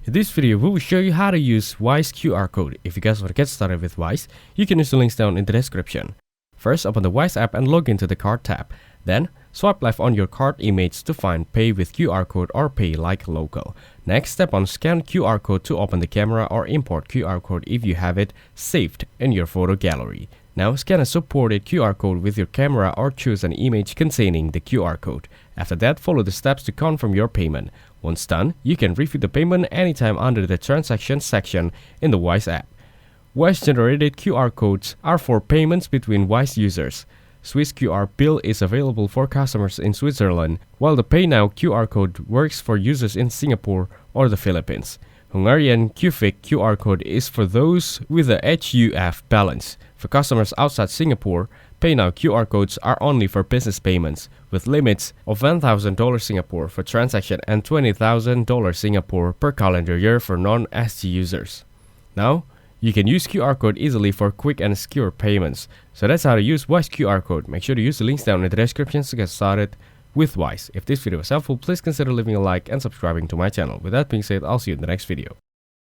In this video, we will show you how to use Wise QR code. If you guys want to get started with Wise, you can use the links down in the description. First, open the Wise app and log into the card tab. Then, swipe left on your card image to find Pay with QR code or Pay like local. Next, step on Scan QR code to open the camera or import QR code if you have it saved in your photo gallery. Now, scan a supported QR code with your camera or choose an image containing the QR code. After that, follow the steps to confirm your payment. Once done, you can review the payment anytime under the Transactions section in the Wise app. Wise-generated QR codes are for payments between Wise users. Swiss QR Bill is available for customers in Switzerland, while the Pay Now QR code works for users in Singapore or the Philippines. Hungarian QFIC QR code is for those with a HUF balance. For customers outside Singapore, Pay Now QR codes are only for business payments, with limits of $1,000 Singapore for transaction and $20,000 Singapore per calendar year for non-SG users. Now, you can use QR code easily for quick and secure payments. So that's how to use Wise QR code. Make sure to use the links down in the description to get started with Wise. If this video was helpful, please consider leaving a like and subscribing to my channel. With that being said, I'll see you in the next video.